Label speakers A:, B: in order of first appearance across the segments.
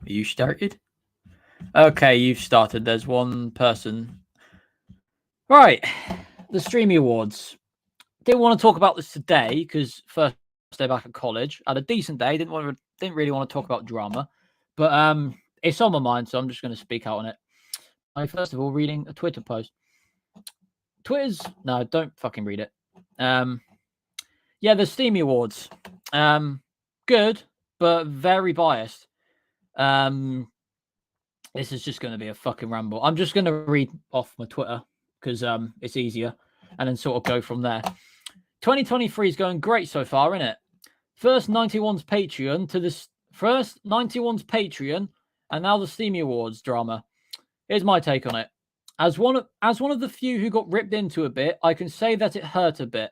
A: You started? Okay, you've started. There's one person. Right. The Streamy Awards. Didn't want to talk about this today because first day back at college. Had a decent day. Didn't really want to talk about drama. But it's on my mind, so I'm just gonna speak out on it. First of all, reading a Twitter post. No, don't fucking read it. Yeah, the Steamy Awards. Good, but very biased. This is just going to be a fucking ramble. I'm just going to read off my Twitter because it's easier, and then sort of go from there. 2023 is going great so far, isn't it? First 91's Patreon to this first 91's Patreon, and now the Steamy Awards drama. Here's my take on it. As one of the few who got ripped into a bit, I can say that it hurt a bit.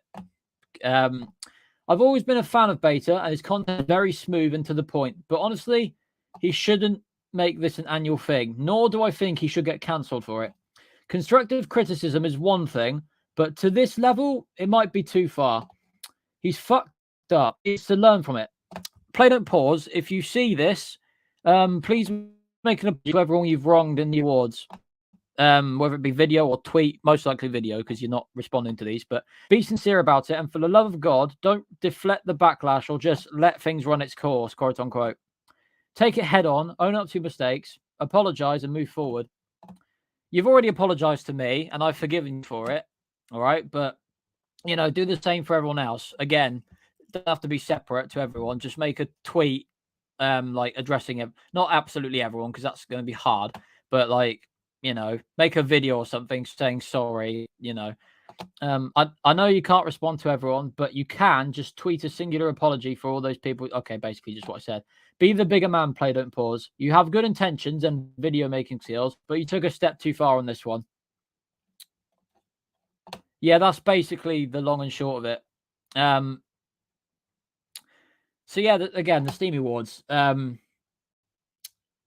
A: I've always been a fan of Beta, and his content is very smooth and to the point. But honestly, he shouldn't make this an annual thing, nor do I think he should get cancelled for it. Constructive criticism is one thing, but to this level, it might be too far. He's fucked up. It's to learn from it. Play Don't Pause. If you see this, please make an apology to everyone you've wronged in the awards. Whether it be video or tweet, most likely video because you're not responding to these, but be sincere about it. And for the love of God, don't deflect the backlash or just let things run its course, quote unquote. Take it head on, own up to your mistakes, apologize and move forward. You've already apologized to me and I've forgiven you for it. All right. But, do the same for everyone else. Again, don't have to be separate to everyone. Just make a tweet, like addressing it. Not absolutely everyone because that's going to be hard, but make a video or something saying sorry, I know you can't respond to everyone, but you can just tweet a singular apology for all those people. Okay, basically just what I said. Be the bigger man, Play Don't Pause. You have good intentions and video making skills, but you took a step too far on this one. Yeah, that's basically the long and short of it. So yeah, again, the Steamy Awards.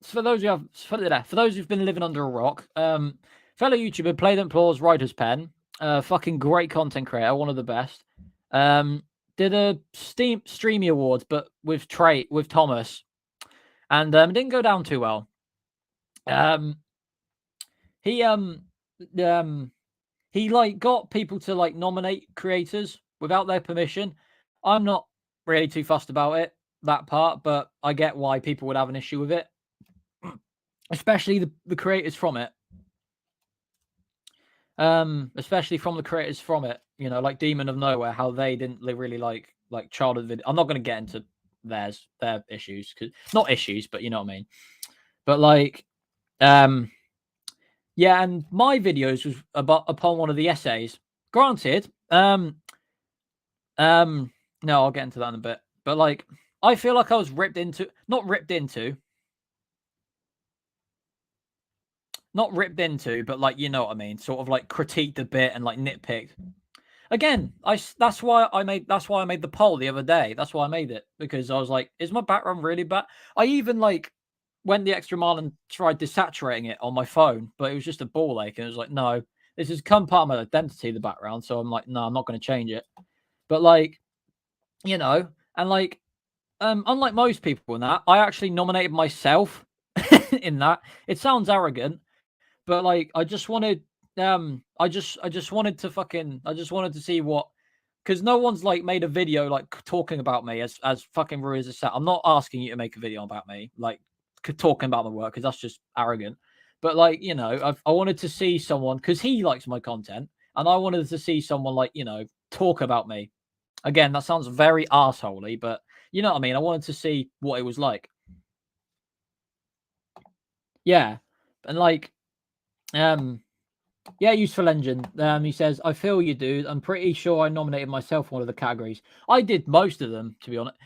A: For those who've been living under a rock, fellow YouTuber Play Don't Pause, Writer's Pen, fucking great content creator, one of the best. Did a Streamy Awards, but with Thomas, and it didn't go down too well. He got people to nominate creators without their permission. I'm not really too fussed about it, that part, but I get why people would have an issue with it. Especially the creators from it. Especially from the creators from it, like Demon of Nowhere, how they didn't really like childhood video. I'm not going to get into their issues, not issues, but you know what I mean. But yeah, and my videos was upon one of the essays. Granted, no, I'll get into that in a bit. But I feel like I was not ripped into, but you know what I mean, sort of critiqued a bit and nitpicked. Again, that's why I made the poll the other day. That's why I made it, because I was like, is my background really bad? I even went the extra mile and tried desaturating it on my phone, but it was just a ball ache, and it was like, no, this has become part of my identity, the background. So I'm like, no, I'm not going to change it. But unlike most people in that, I actually nominated myself in that. It sounds arrogant, but I just wanted I just wanted to see what, because no one's made a video talking about me as fucking rude as it sounds. I'm not asking you to make a video about me talking about my work, because that's just arrogant. But I wanted to see someone, because he likes my content, and I wanted to see someone talk about me. Again, that sounds very arseholey, but you know what I mean. I wanted to see what it was like. Yeah, and yeah, Useful Engine. He says, I feel you, dude. I'm pretty sure I nominated myself in one of the categories. I did most of them, to be honest.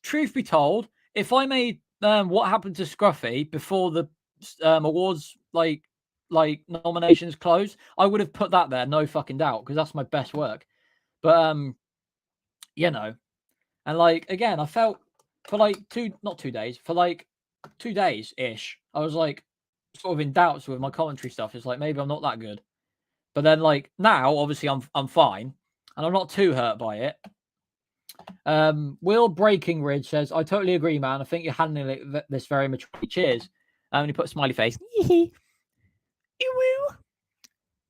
A: Truth be told, if I made What Happened to Scruffy before the awards nominations closed, I would have put that there, no fucking doubt, because that's my best work. But and again, I felt for 2 days ish, I was sort of in doubts with my commentary stuff. It's maybe I'm not that good. But then now, obviously I'm fine and I'm not too hurt by it. Will Breaking Ridge says, I totally agree, man. I think you're handling this very maturely. Cheers. And he put a smiley face. Woo.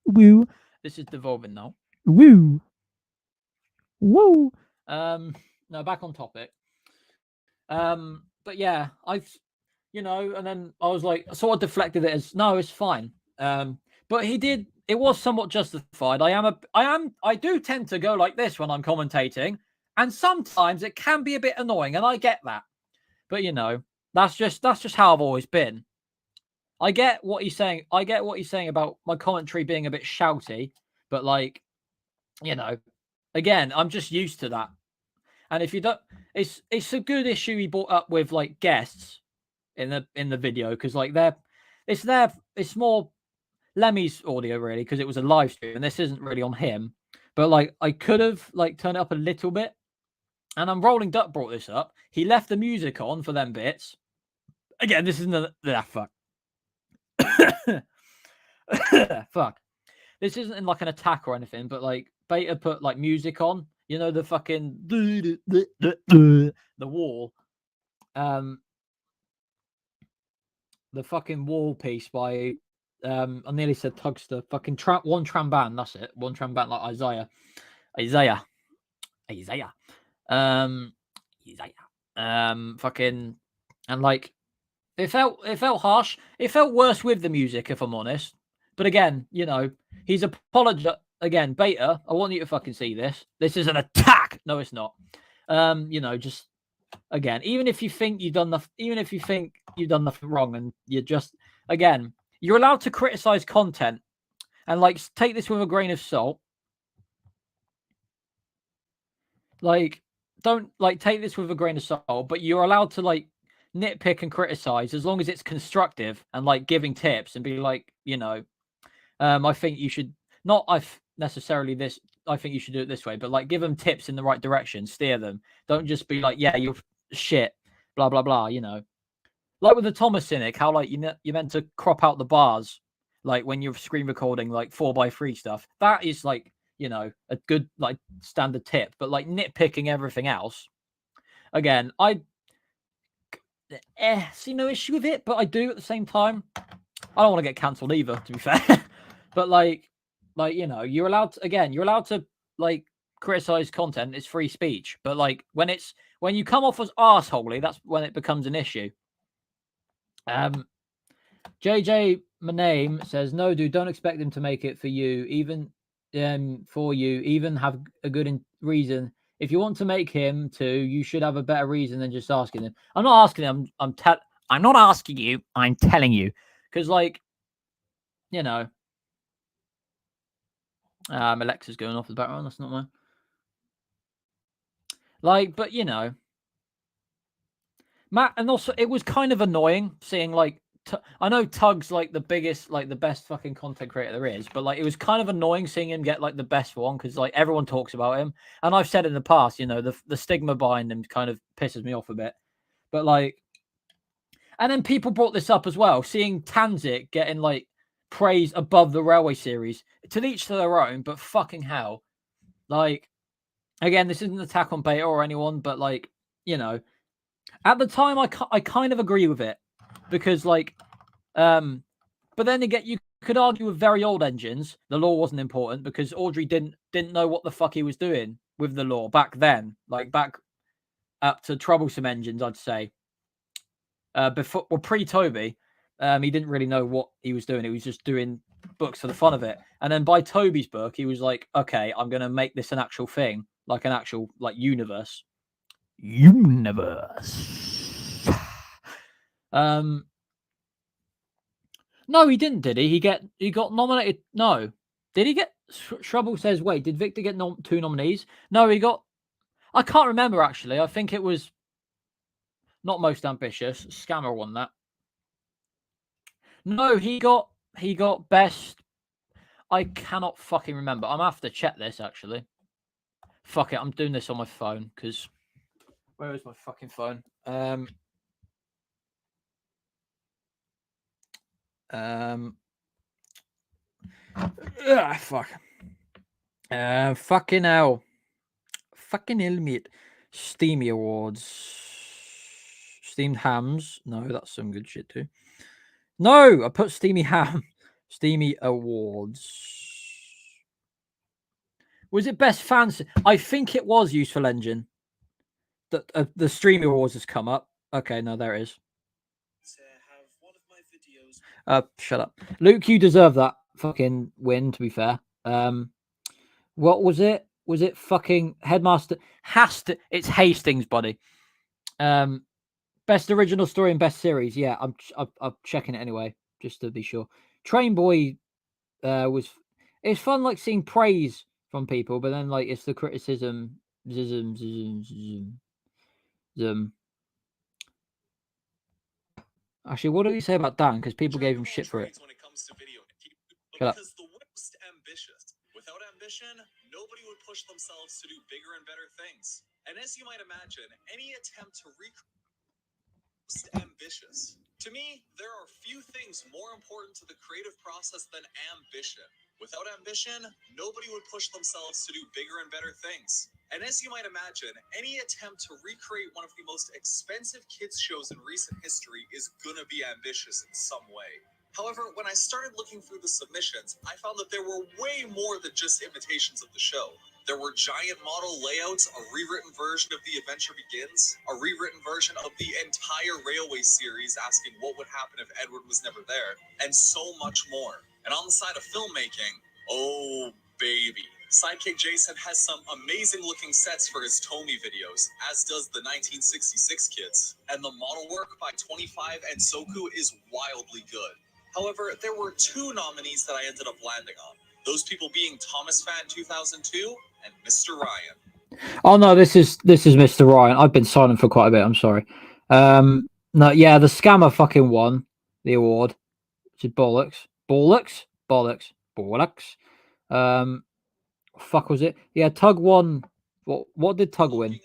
A: Woo. This is devolving now. Woo. Woo. No, back on topic. But yeah, and then I was like, sort of deflected it as, no, it's fine. But it was somewhat justified. I do tend to go like this when I'm commentating, and sometimes it can be a bit annoying, and I get that. But that's just how I've always been. I get what he's saying. I get what he's saying about my commentary being a bit shouty, but again, I'm just used to that. And if you don't, it's a good issue he brought up with like guests in the video, because like it's more Lemmy's audio really, because it was a live stream and this isn't really on him. But like I could have like turned it up a little bit. And Rolling Duck brought this up. He left the music on for them bits. Again, this isn't fuck. Fuck. This isn't like an attack or anything, but like Beta put like music on. The fucking the wall. The fucking wall piece by I nearly said Tugster. Fucking one tram band, that's it. One tram band like Isaiah. Fucking, and like it felt harsh. It felt worse with the music, if I'm honest. But again, he's apologized again. Beta, I want you to fucking see this. This is an attack. No, it's not. Just again, even if you think you've done nothing wrong, and you're allowed to criticize content, and like take this with a grain of salt. Like, don't like take this with a grain of salt, but you're allowed to like nitpick and criticize as long as it's constructive and like giving tips and be like, I think you should not. Necessarily this. I think you should do it this way, but like give them tips in the right direction, steer them. Don't just be like, yeah, you're shit, blah blah blah. Like with the Thomas Cynic, how like you're meant to crop out the bars, like when you're screen recording like 4x3 stuff. That is like a good like standard tip, but like nitpicking everything else. Again, I see no issue with it, but I do at the same time. I don't want to get cancelled either, to be fair. But like you're allowed to like criticize content. It's free speech. But like when you come off as arseholey, that's when it becomes an issue. JJ Maname says, no, dude, don't expect him to make it for you, even even have a good reason. If you want to make him too, you should have a better reason than just asking him. I'm not asking him. I'm not asking you. I'm telling you, because like, Alexa's going off the background. That's not mine. Like, but Matt, and also it was kind of annoying seeing like I know Tug's like the biggest, like the best fucking content creator there is, but like it was kind of annoying seeing him get like the best one, because like everyone talks about him, and I've said in the past, the stigma behind him kind of pisses me off a bit. But like, and then people brought this up as well, seeing Tanzik getting like praise above the Railway series. To each to their own, but fucking hell, like, again, this isn't an attack on Beta or anyone, but like, at the time I kind of agree with it, because like, but then again, you could argue with very old engines, the lore wasn't important, because Audrey didn't know what the fuck he was doing with the lore back then, like back up to troublesome engines, I'd say. Pre-Toby, he didn't really know what he was doing. He was just doing books for the fun of it. And then by Toby's book, he was like, okay, I'm going to make this an actual thing, like an actual like universe. No, he didn't, did he? He got nominated. No. Did he get Shrubble says, wait, did Victor get 2 nominees? No, he got, I can't remember actually. I think it was not most ambitious. Scammer won that. No, he got best. I cannot fucking remember. I'm gonna have to check this actually. Fuck it, I'm doing this on my phone, because where is my fucking phone? Fuck. Fucking hell. Fucking hell, mate. Steamy Awards. Steamed hams. No, that's some good shit too. No, I put Steamy ham. Steamy Awards. Was it best fans? I think it was Useful Engine. The Streamy Awards has come up. Okay, no, there it is. Shut up, Luke. You deserve that fucking win. To be fair, what was it? Was it fucking Headmaster? It's Hastings, buddy. Best original story and best series. Yeah, I'm checking it anyway, just to be sure. Train Boy was. It's fun, like seeing praise from people, but then like it's the criticism. Actually, what did he say about Dan? Because people gave him shit for it. Shut up.
B: Because the most ambitious. Without ambition, nobody would push themselves to do bigger and better things. And as you might imagine, any attempt to ambitious. To me, there are few things more important to the creative process than ambition. Without ambition, nobody would push themselves to do bigger and better things. And as you might imagine, any attempt to recreate one of the most expensive kids shows in recent history is gonna be ambitious in some way. However, when I started looking through the submissions, I found that there were way more than just imitations of the show. There were giant model layouts, a rewritten version of The Adventure Begins, a rewritten version of the entire Railway series asking what would happen if Edward was never there, and so much more. And on the side of filmmaking, oh baby. Sidekick Jason has some amazing looking sets for his Tomy videos, as does the 1966 kids. And the model work by 25 and Soku is wildly good. However, there were two nominees that I ended up landing on. Those people being Thomas Fan 2002 and Mr. Ryan.
A: Oh no, this is Mr. Ryan. I've been silent for quite a bit. I'm sorry. No, yeah, the scammer fucking won the award. Which is bollocks. Fuck was it? Yeah, Tug won. What did Tug win?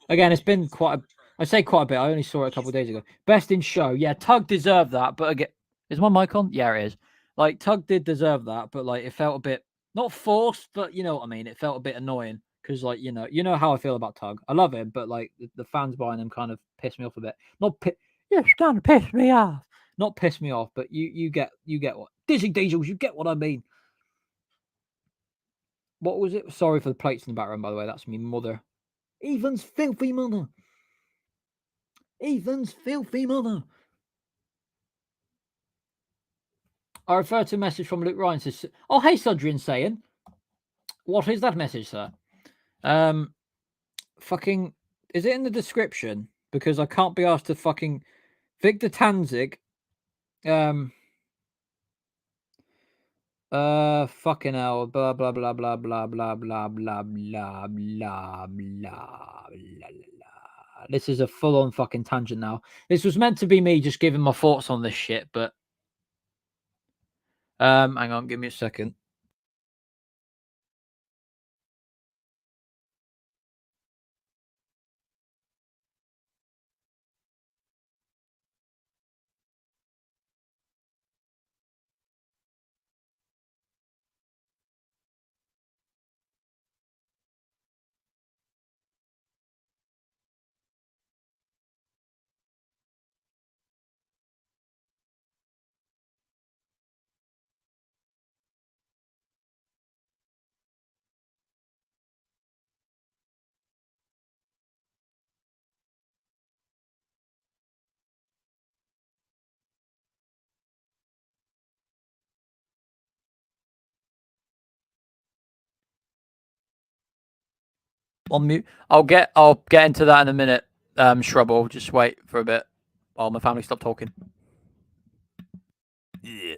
A: Again, it's been quite I say quite a bit. I only saw it a couple of days ago. Best in show. Yeah, Tug deserved that, but again, is my mic on? Yeah, it is. Like Tug did deserve that, but like it felt a bit not forced, but you know what I mean. It felt a bit annoying because like you know how I feel about Tug. I love him, but like the fans behind him kind of pissed me off a bit. Yes, kind of pissed me off. Not piss me off, but you get what Dizzy Diesels. You get what I mean. What was it? Sorry for the plates in the background, by the way. That's me mother. Ethan's filthy mother. Ethan's filthy mother. I refer to a message from Luke Ryan. Says, "Oh, hey, Sudrian saying, what is that message, sir? Fucking, is it in the description? Because I can't be asked to fucking Victor Tanzig. Fucking hell, blah blah blah blah blah blah blah blah blah blah blah blah. This is a full-on fucking tangent now. This was meant to be me just giving my thoughts on this shit, but hang on, give me a second. On mute. I'll get into that in a minute. Shrubble, just wait for a bit while my family stop talking. Yeah.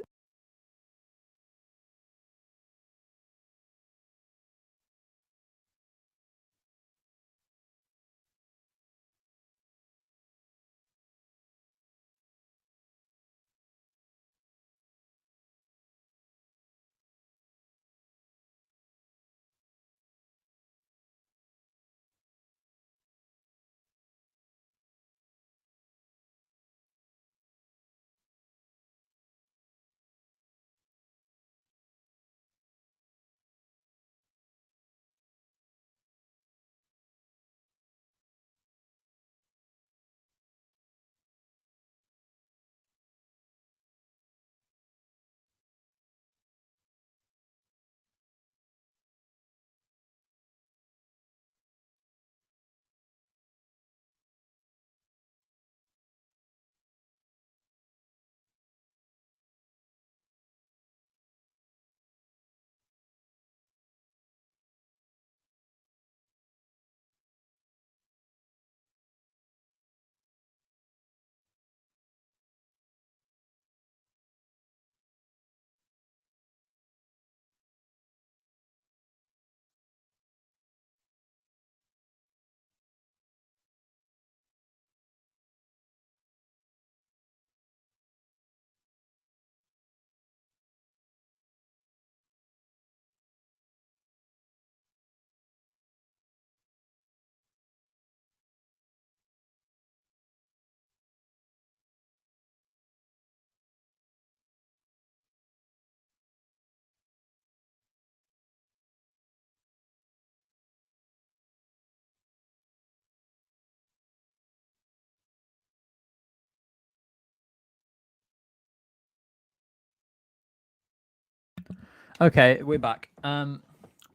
A: Okay, we're back.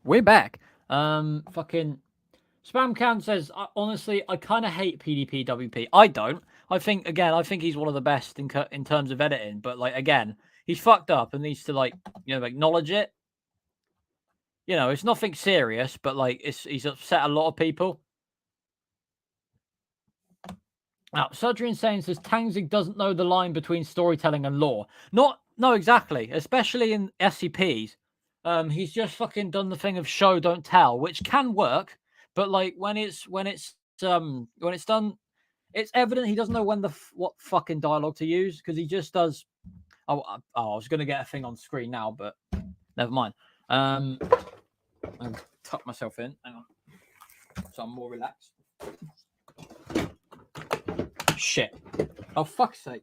A: We're back. Fucking Spamcan says, honestly, I kind of hate PDPWP. I don't. I think he's one of the best in terms of editing. But like again, he's fucked up and needs to like acknowledge it. You know, it's nothing serious, but like he's upset a lot of people. Now, Surgery Insane says Tangzig doesn't know the line between storytelling and lore. No, exactly. Especially in SCPs. He's just fucking done the thing of show don't tell, which can work, but like when it's done, it's evident he doesn't know what fucking dialogue to use because he just does. Oh, I was gonna get a thing on screen now, but never mind. I'll tuck myself in. Hang on, so I'm more relaxed. Shit. Oh, fuck's sake.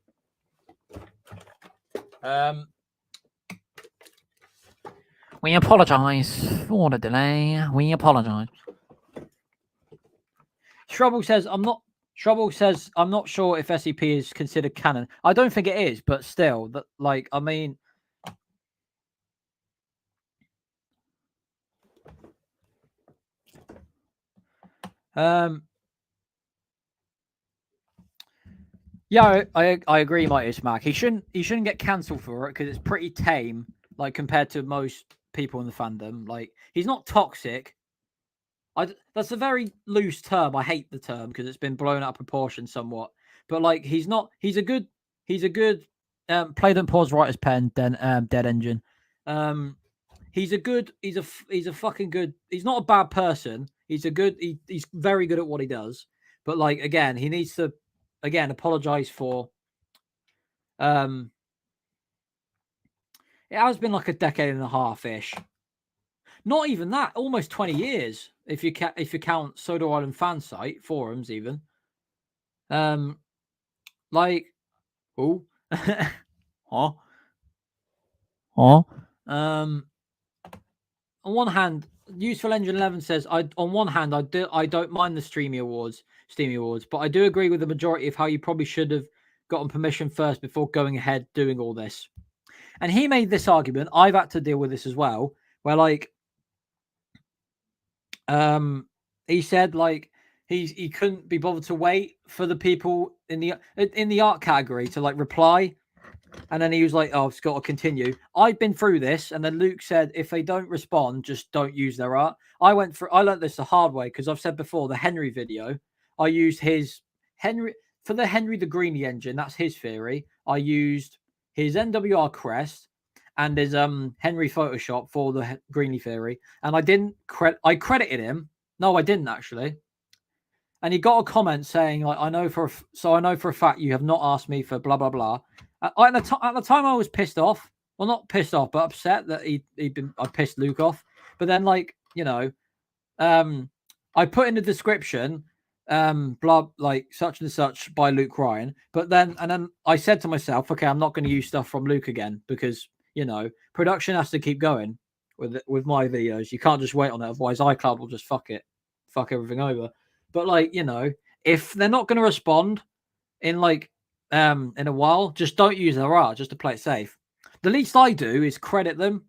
A: We apologise for the delay. We apologise. Shrubble says, I'm not sure if SCP is considered canon. I don't think it is, but still, that like, I mean, yeah, I agree, Mighty Smack. He shouldn't get cancelled for it because it's pretty tame, like compared to most people in the fandom. Like he's not toxic. That's a very loose term. I hate the term because it's been blown out of proportion somewhat. But like he's not. He's a good. Play don't pause writer's pen. Then dead engine. He's a fucking good. He's not a bad person. He's very good at what he does. But like again, he needs to apologize for. It has been like a decade and a half ish. Not even that, almost 20 years if you count Soda Island fan site forums even. Like, oh, huh? On one hand, Useful Engine 11 says, I don't mind the Steamy Awards, but I do agree with the majority of how you probably should have gotten permission first before going ahead doing all this. And he made this argument. I've had to deal with this as well, where like, he said like he couldn't be bothered to wait for the people in the art category to like reply. And then he was like, oh, I've got to continue. I've been through this. And then Luke said, if they don't respond, just don't use their art. I learned this the hard way because I've said before, the Henry video, I used his Henry for the Henry the Greenie engine. That's his theory. I used his NWR crest and his Henry Photoshop for the Greenie theory. And I credited him. No, I didn't actually. And he got a comment saying, like, I know for a fact you have not asked me for blah, blah, blah. At the time, I was pissed off. Well, not pissed off, but upset that I pissed Luke off. But then, like, I put in the description, blah, like such and such by Luke Ryan. But then I said to myself, okay, I'm not going to use stuff from Luke again because, production has to keep going with my videos. You can't just wait on it. Otherwise, iCloud will just fuck everything over. But like, if they're not going to respond in like, in a while, just don't use their art just to play it safe. The least I do is credit them,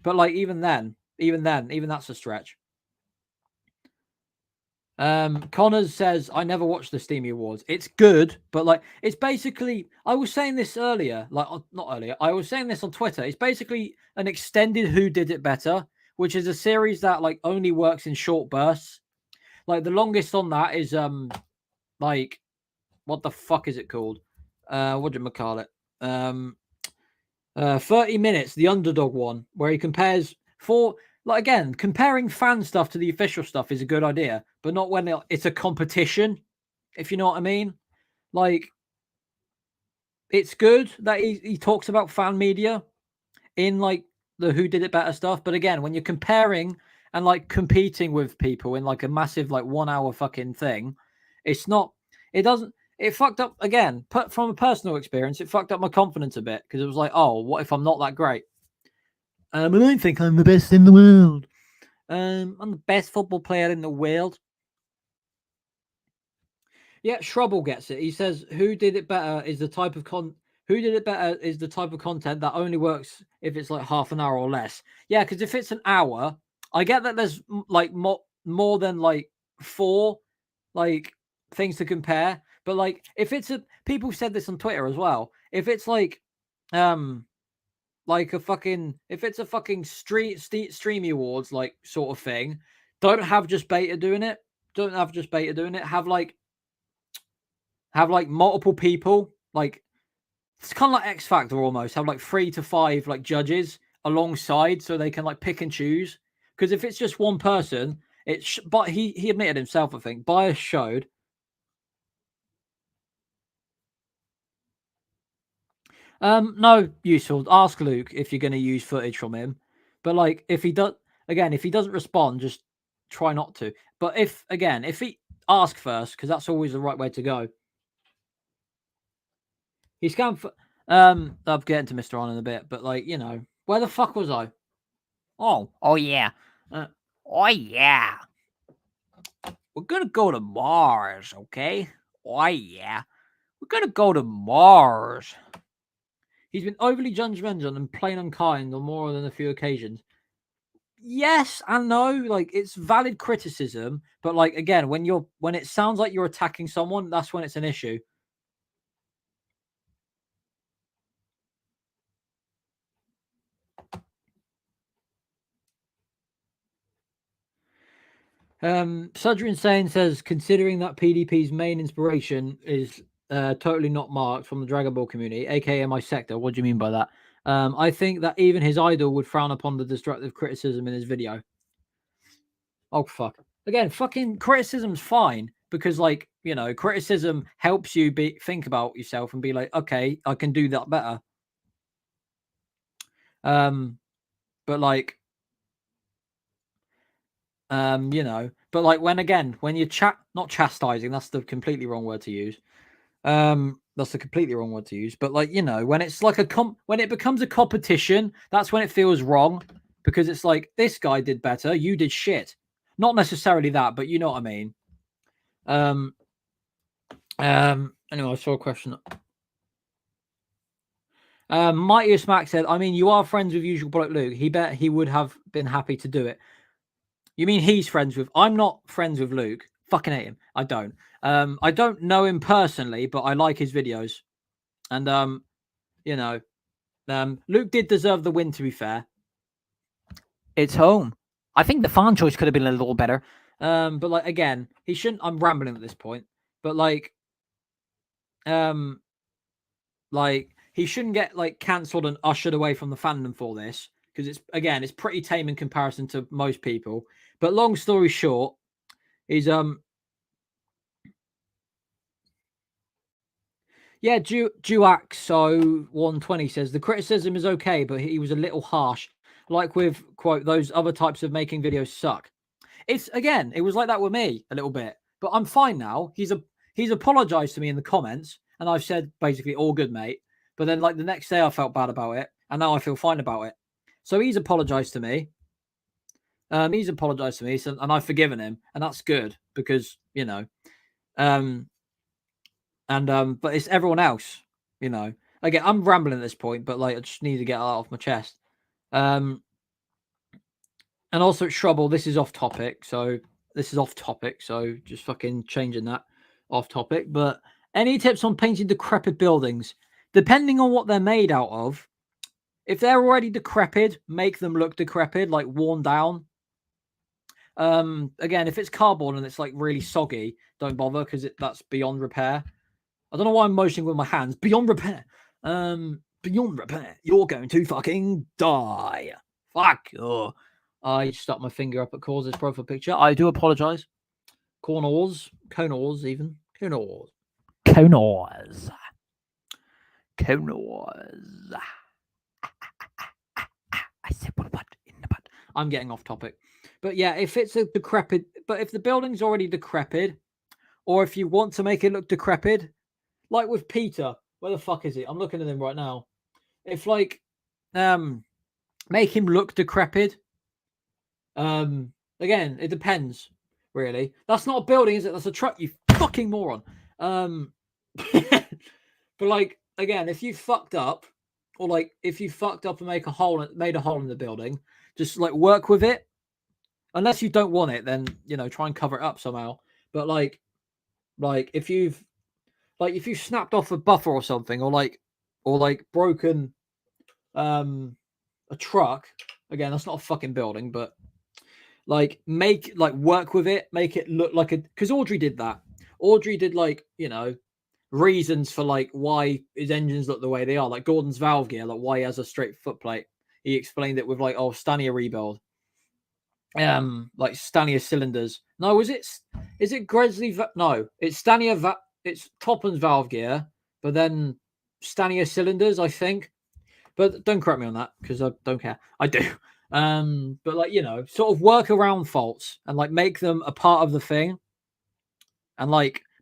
A: but like even that's a stretch. Connors says, I never watched the Steamy Awards. It's good, but like it's basically, I was saying this earlier, like not earlier, I was saying this on Twitter. It's basically an extended Who Did It Better, which is a series that like only works in short bursts. Like the longest on that is like what the fuck is it called? What do you call it? 30 minutes, the underdog one, where he compares comparing fan stuff to the official stuff is a good idea, but not when it's a competition, if you know what I mean. Like, it's good that he talks about fan media in like the Who Did It Better stuff, but again, when you're comparing and like competing with people in like a massive like 1 hour fucking thing, it fucked up again. From a personal experience, it fucked up my confidence a bit because it was like, oh, what if I'm not that great? I don't think I'm the best in the world. I'm the best football player in the world. Yeah, Shrubble gets it. He says, "Who Did It Better" is the type of Who did it better is the type of content that only works if it's like half an hour or less. Yeah, because if it's an hour, I get that there's like more than like 4 like things to compare. But like if it's people said this on Twitter as well. If it's like if it's a fucking streamy awards like sort of thing, don't have just beta doing it. Don't have just beta doing it. Have like multiple people, like it's kind of like X Factor almost. Have like 3 to 5 like judges alongside, so they can like pick and choose. Because if it's just one person, but he admitted himself, I think, bias showed. No, useful. Ask Luke if you're going to use footage from him. But like, if he doesn't respond, just try not to. But if he ask first, because that's always the right way to go. He scammed for. I'll get into Mr. On in a bit, but like, you know, where the fuck was I? Oh yeah. Oh yeah. We're gonna go to Mars, okay? Oh yeah. We're gonna go to Mars. He's been overly judgmental and plain unkind on more than a few occasions. Yes and no, like it's valid criticism, but like again, when it sounds like you're attacking someone, that's when it's an issue. Sudger Insane says, considering that PDP's main inspiration is totally not marked from the Dragon Ball community, aka my sector. What do you mean by that? I think that even his idol would frown upon the destructive criticism in his video. Oh fuck! Again, fucking criticism's fine because, like, you know, criticism helps you think about yourself and be like, okay, I can do that better. But like, you know, but like when you're not chastising, that's the completely wrong word to use. That's a completely wrong word to use. But like, you know, when it's like when it becomes a competition, that's when it feels wrong because it's like this guy did better, you did shit. Not necessarily that, but you know what I mean. Anyway, I saw a question. Mightiest Mac said, I mean, you are friends with usual bloke Luke. He would have been happy to do it. You mean he's friends with? I'm not friends with Luke. Fucking hate him. I don't. I don't know him personally, but I like his videos. And you know, Luke did deserve the win. To be fair, it's home. I think the fan choice could have been a little better. But like again, he shouldn't. I'm rambling at this point, but like he shouldn't get like cancelled and ushered away from the fandom for this because it's pretty tame in comparison to most people. But long story short, is yeah, Duax so 120 says the criticism is okay, but he was a little harsh. Like with quote, those other types of making videos suck. It was like that with me a little bit, but I'm fine now. He's apologized to me in the comments, and I've said basically all good, mate. But then like the next day I felt bad about it, and now I feel fine about it. So he's apologized to me. So, and I've forgiven him, and that's good because you know, but it's everyone else, you know. Again, I'm rambling at this point, but like I just need to get that off my chest. And also Shrubble, this is off topic, so just fucking changing that off topic. But any tips on painting decrepit buildings? Depending on what they're made out of, if they're already decrepit, make them look decrepit, like worn down. Again, if it's cardboard and it's like really soggy, don't bother because that's beyond repair. I don't know why I'm motioning with my hands. Beyond repair. Beyond repair. You're going to fucking die. Fuck you. I stuck my finger up at Cause's profile picture. I do apologize. Cornors even. Cornors. I said what in the butt. I'm getting off topic. But yeah, if it's a decrepit, but if the building's already decrepit, or if you want to make it look decrepit, like with Peter, where the fuck is he? I'm looking at him right now. If like, make him look decrepit. Again, it depends, really. That's not a building, is it? That's a truck, you fucking moron. But like, again, if you fucked up, or like if you fucked up and made a hole in the building, just like work with it. Unless you don't want it, then try and cover it up somehow. But like if you snapped off a buffer or something, or broken a truck, again, that's not a fucking building, but work with it, make it look like because Audrey did that. Audrey did reasons for why his engines look the way they are, like Gordon's valve gear, like why he has a straight foot plate. He explained it with Stania rebuild, Stania cylinders. No, is it Gresley? No, it's Stania. It's Toplan's valve gear, but then Stania cylinders, I think. But don't correct me on that because I don't care. I do. But sort of work around faults and make them a part of the thing, and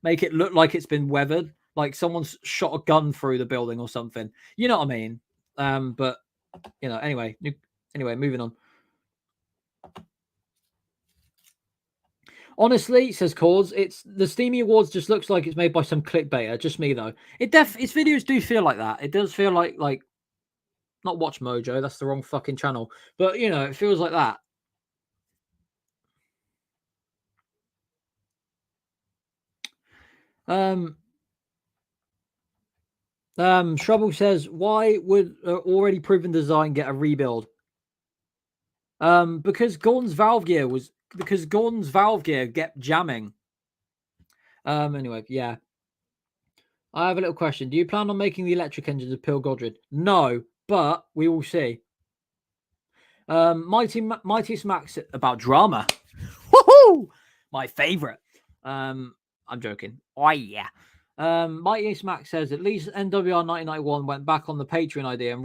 A: make it look like it's been weathered, like someone's shot a gun through the building or something. You know what I mean? But anyway, moving on. Honestly, says Cause, it's the Steamy Awards just looks like it's made by some clickbaiter. Just me though. Its videos do feel like that. It does feel like not Watch Mojo. That's the wrong fucking channel. But it feels like that. Shrubble says, why would already proven design get a rebuild? Because Gordon's valve gear kept jamming. Anyway, yeah. I have a little question. Do you plan on making the electric engines of Pil Godred? No, but we will see. Mighty Smacks about drama. Woohoo! My favorite. I'm joking. Oh yeah. Mighty Smack says at least NWR 1991 went back on the Patreon idea and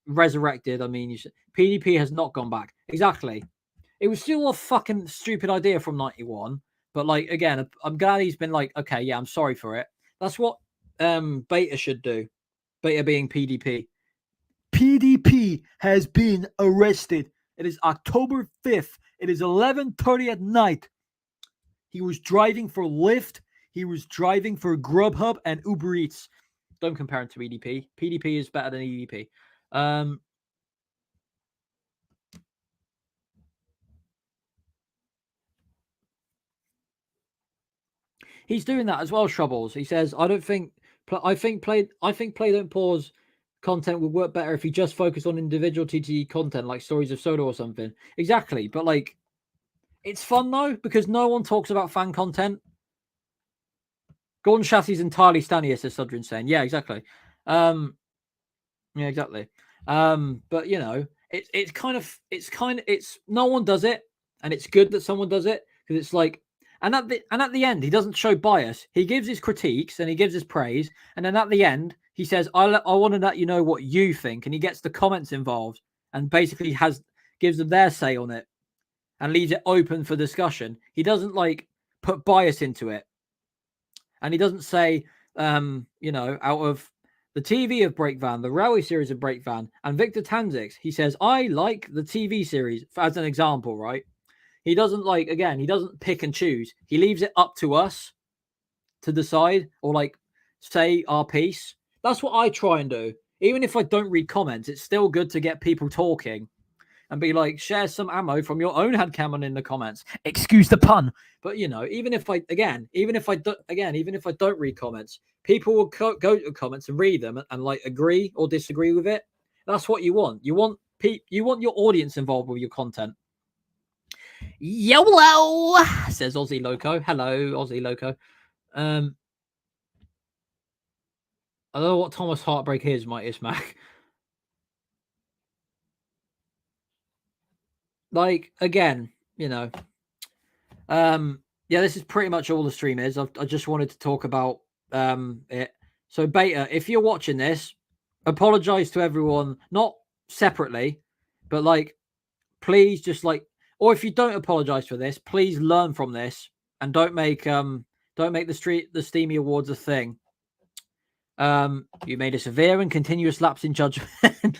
A: resurrected. I mean, PDP has not gone back. Exactly. It was still a fucking stupid idea from 91. But again, I'm glad he's been okay, yeah, I'm sorry for it. That's what Beta should do. Beta being PDP. PDP has been arrested. It is October 5th. It is 11:30 at night. He was driving for Lyft. He was driving for Grubhub and Uber Eats. Don't compare him to EDP. PDP is better than EDP. He's doing that as well, Shrubbles. He says, I think play don't pause content would work better if he just focused on individual TTE content like Stories of Soda or something. Exactly. But it's fun though, because no one talks about fan content. Gordon Chassis is entirely Stania, says Sudrin saying. Yeah, exactly. Yeah, exactly. But it's no one does it, and it's good that someone does it because it's and at the end he doesn't show bias. He gives his critiques and he gives his praise, and then at the end he says, "I want to let you know what you think," and he gets the comments involved and basically gives them their say on it and leaves it open for discussion. He doesn't put bias into it, and he doesn't say, out of the TV of Breakvan, the Railway series of Breakvan, and Victor Tanzix, he says, I like the TV series as an example, right? He doesn't he doesn't pick and choose. He leaves it up to us to decide or say our piece. That's what I try and do. Even if I don't read comments, it's still good to get people talking and be share some ammo from your own headcanon in the comments. Excuse the pun. But even if I don't read comments, people will go to comments and read them and agree or disagree with it. That's what you want. You want your audience involved with your content. YOLO, says Aussie Loco. Hello, Aussie Loco. I don't know what Thomas Heartbreak is, Mighty Smack. Again, yeah, this is pretty much all the stream is. I just wanted to talk about it. So Beta, if you're watching this, apologize to everyone, not separately, but please just or if you don't apologize for this, please learn from this and don't make the Steamy Awards a thing. You made a severe and continuous lapse in judgment.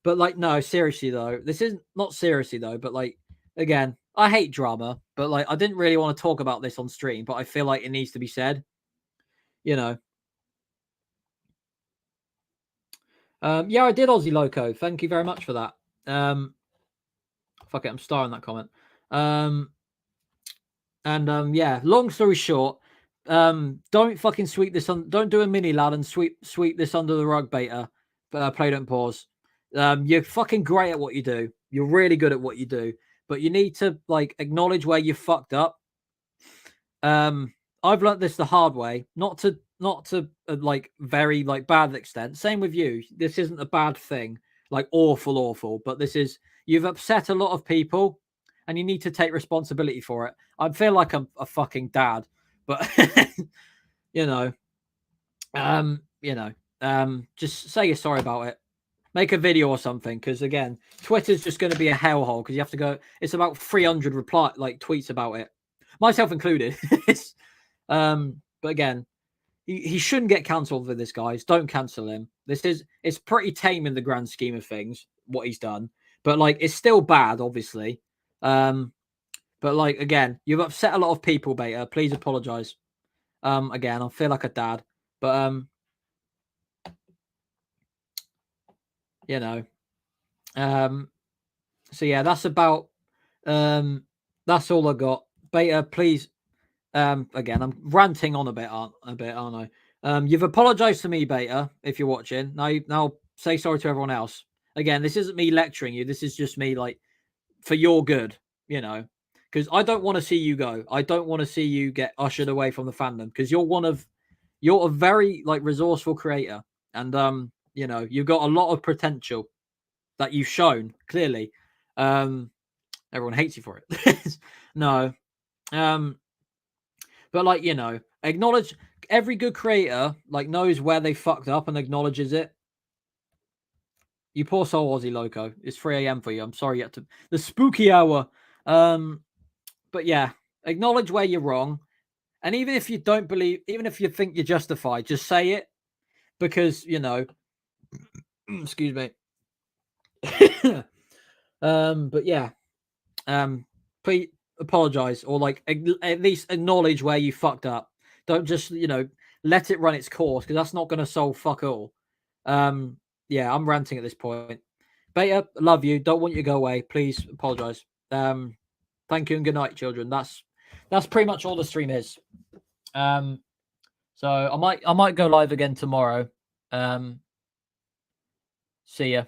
A: But no, seriously though, this is not seriously though, but again, I hate drama, but I didn't really want to talk about this on stream, but I feel like it needs to be said. Yeah, I did, Aussie Loco. Thank you very much for that. Fuck it, I'm starring that comment. Yeah, long story short, don't fucking sweep this on. Don't do a mini lad and sweep this under the rug, beta. Play don't pause. You're fucking great at what you do. You're really good at what you do, but you need to like acknowledge where you fucked up. I've learnt this the hard way, not to like very like bad extent. Same with you. This isn't a bad thing, like awful, but this is you've upset a lot of people, and you need to take responsibility for it. I feel like I'm a fucking dad, but you know, just say you're sorry about it. Make a video or something, because again, Twitter's just going to be a hellhole because you have to go. It's about 300 tweets about it, myself included. But again, he shouldn't get cancelled for this, guys. Don't cancel him. It's pretty tame in the grand scheme of things what he's done, but like it's still bad, obviously. But like again, you've upset a lot of people, beta. Please apologize. Again, I feel like a dad, but you know, so yeah, that's about that's all I got. Beta, please. Again, I'm ranting on a bit, aren't I? You've apologized to me, Beta, if you're watching. Now say sorry to everyone else. Again, this isn't me lecturing you. This is just me, like, for your good, you know, because I don't want to see you go. I don't want to see you get ushered away from the fandom, because you're a very like resourceful creator, and you know, you've got a lot of potential that you've shown clearly. Everyone hates you for it. No. But like, you know, acknowledge every good creator like knows where they fucked up and acknowledges it. You poor soul, Aussie Loco. It's 3 a.m. for you. I'm sorry you had to the spooky hour. But yeah, acknowledge where you're wrong. And even if you don't believe, even if you think you're justified, just say it. Because, you know, excuse me. But yeah. Please apologize, or like at least acknowledge where you fucked up. Don't just, you know, let it run its course, because that's not going to solve fuck all. Yeah, I'm ranting at this point. Beta, love you. Don't want you to go away. Please apologize. Thank you and good night, children. That's pretty much all the stream is. So I might go live again tomorrow. See ya.